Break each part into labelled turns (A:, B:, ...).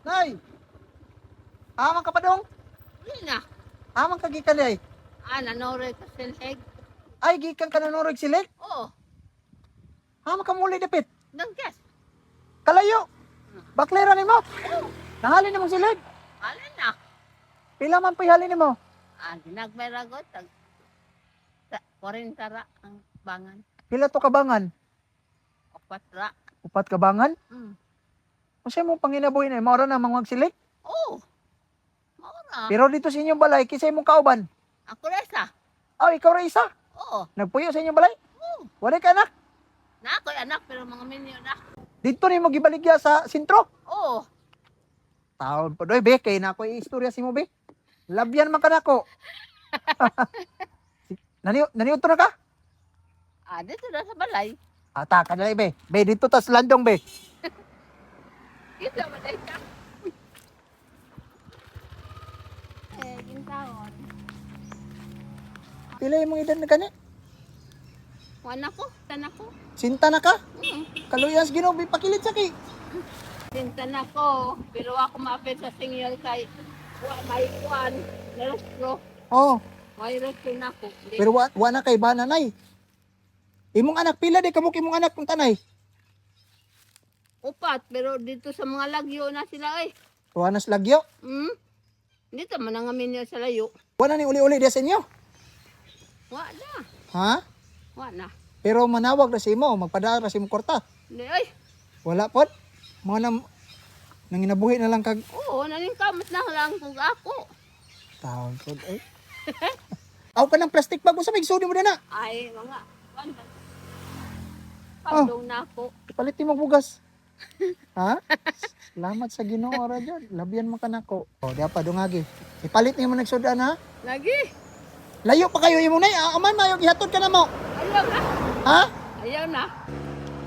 A: Nay, amang ka pa dong?
B: Hindi na.
A: Amang ka gikan ay.
B: Nanore ka silhig.
A: Ay, gikan ka nanorog silik.
B: Oo.
A: Amang ka muli dapit.
B: Nagkas.
A: Kalayo. Baklera ni mo. Nahalin ni mo silig.
B: Alin na.
A: Pila man pihalin ni mo.
B: Ginagmeragot. 40 ra ang bangan.
A: Pila to kabangan.
B: 4 ra.
A: Upat kabangan.
B: Mm.
A: Kasi mo panginabuhi na, maura na mangwag silik.
B: Oo. Maura.
A: Pero dito sa inyong balay, kisay mong kauban.
B: Ako resa.
A: Oh, ikaw ra isa.
B: Oo.
A: Nagpuyo sa inyong balay.
B: Oo.
A: Wala ka anak.
B: Na ako'y anak pero mga minyo na.
A: Dito ni mo gibaligya sa sentro.
B: Oo.
A: Taon po doy, be. Kaya na ako istorya si mo, be. Labyan man ka na ko. Naniuto na ka?
B: Dito na sa balay.
A: Ata ka na, be. Be, dito tas landong, be.
B: Dito balay ka. Gintaon.
A: Pila yung mga edad na kanya?
B: Anak ko. Tanak ko.
A: Sinta na ka?
B: Mm.
A: Kaluyas ginoo, be. Pakilit sa ki.
B: Sintan ako, pero ako maapit sa singil kay may kuwan, restro,
A: Oh,
B: may restro na ako.
A: pero wa na kay bananay. Imong anak pila di kamuk imong anak kung tanay.
B: Upat, pero dito sa mga lagyo na sila eh.
A: Wa na lagyo.
B: Hmm? Dito man ang amin niya sa layo.
A: Wa na ni uli-uli di sa inyo.
B: Wa na,
A: Ha?
B: wa na.
A: Pero manawag na si mo, magpadara si mo kwarta.
B: Hindi ay,
A: Wala pod. Mga nanginabuhi na lang kag
B: oo, naningkamot na lang kung ako.
A: taon pod ay. Aw ka ng plastic bag sa migsudi mo na.
B: Ay, mga, pandong na ako.
A: Palit mo bugas. Ha? Salamat sa Ginoo ra dyan. Labyan mo ka nako. O, di pa dungagi. Ipalit niyo mo nagsudan ha.
B: Lagi,
A: Layo pa kayo imo nay. Aman mayo gihatod ka na mo.
B: ayaw na,
A: Ha?
B: ayaw na.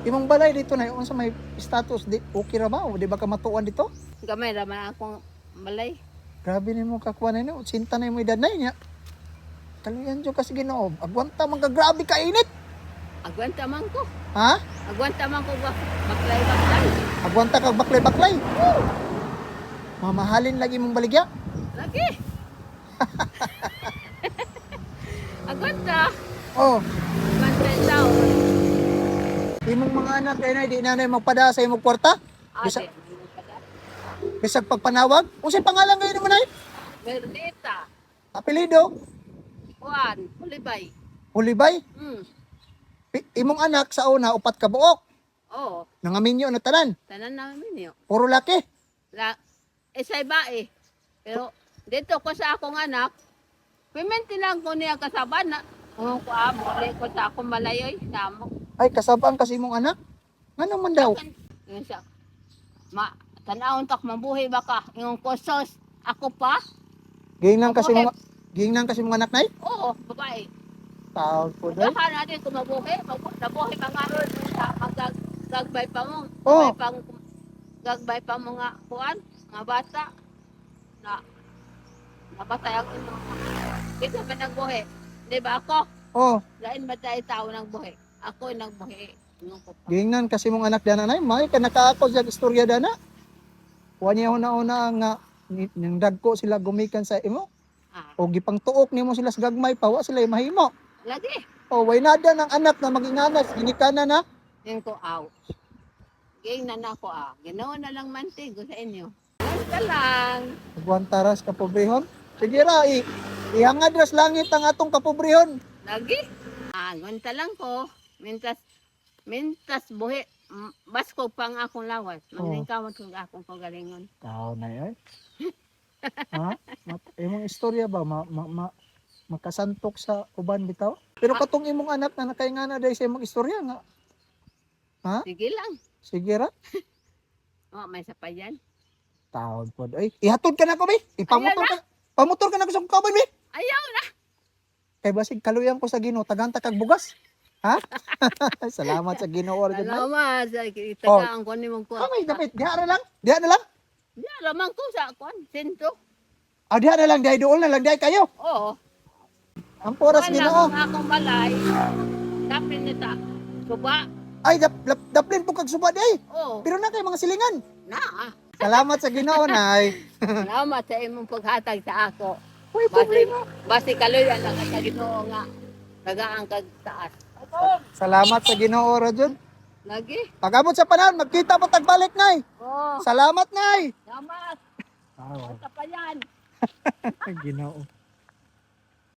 A: Imong balay dito na unsa may status di okay ra ba o di ba ka matuan dito?
B: Gamay naman akong balay.
A: Grabe nimo kakuan ni sinta na mo edad na niya. Kaluyan jud kasi Ginoo. Agwanta man ka grabe ka init.
B: Agwanta man ko.
A: Ha?
B: Agwanta man ko baklay-baklay.
A: Agwanta kag baklay-baklay. Mamahalin lagi mong baligya.
B: Lagi. Agwanta.
A: Oh,
B: Agwanta daw.
A: imong mga anak ay di na magpada sa imong kwarta.
B: Ate.
A: Bisag pagpanawag. Unsay pangalan kayo naman ay?
B: Bernita.
A: Apelyido?
B: Juan. Ulibay.
A: Ulibay. Imong anak sa una upat ka buok.
B: Oo.
A: Nangaminyo na tanan.
B: Tanan namin yun.
A: Puro laki.
B: Isa'y bae. Pero dito ko sa akong anak, pimenti lang ko niya kasaban na. Kung ko muli ko sa akong malayoy. Namo.
A: Ay kasabang kasi imong anak. Ano man daw?
B: Yun siya. Tanawon tak mabuhay ba ka? Yung kusos. Ako pa?
A: Gingnan kasi mga anak nay.
B: Oo, babae.
A: Taon po dai.
B: Baka natin kung mabuhay. Mabuhay pa nga ron. Gagbay pa mo.
A: Oo.
B: Gagbay pa mo nga kuwan. Mga bata. Nabatay ako ng dito ba nagbuhay? Di ba ako?
A: Oh,
B: Lain ba tayo tao nagbuhay? Ako nagbuhay. Yung ko pa.
A: gingnan kasi mong anak dana nay. May ka nakaako sa istorya dana. Wa niya una nga ning dagko sila gumikan sa imo. O gipang tuok nimo sila sa gagmay pa wa sila mahimo.
B: Lagi.
A: O way nada ng anak na maginganas ginikana na.
B: Yung ko out. Ging na ako Ginawa na lang mantigo sa inyo. Basta lang.
A: Agwantaras ka pobrehon. Sige ra ihangad ras langit ang atong kapobrehon.
B: Lagi. Gwanta lang ko. Mintas buhi. Basko pang akong lawas. Maningkamot kong akong kagalingon.
A: Tao na ay. Ha? Imong istorya ba makasantok sa uban bitaw? Pero katong imong anak na nakaingana dahil sa imong istorya nga. Ha?
B: Sige lang.
A: Sige ra.
B: May sapayan.
A: Taon po. Ay, ihatod ka na ko, be. Ipamotor ka. Pamotor ka na ko sa kaban, be.
B: Ayaw na.
A: Kay basig kaluyan ko sa Ginoo, taganta kag bugas. Ha? Salamat sa Ginoo.
B: Salamat. Itagaan ko ni mong kuha.
A: Kamay dapat, diha na lang. Diha na lang.
B: Lamang ko sa kuwan. Sento.
A: Diha na lang, diha dool na lang, diha kayo.
B: Oo.
A: Ang oras Ginoo.
B: Ang akong balay. Tapin nita. Suba.
A: Ay, daplin po kag suba, di ay.
B: Oo.
A: Pero na kay mga silingan.
B: Na.
A: Salamat sa Ginoo, Nay.
B: Salamat sa imong paghatag sa ako.
A: Uy,
B: Basi,
A: problema.
B: basi kaluyan ang kataginoo nga. Tagaan kag taas.
A: Salamat sa Ginoo ra jud.
B: Lagi?
A: Pag-abot sa panahon, magkita mo tagbalik, Nay.
B: Oh,
A: Salamat, Nay.
B: salamat.
A: Ah,
B: Basta pa yan.
A: Ginoo.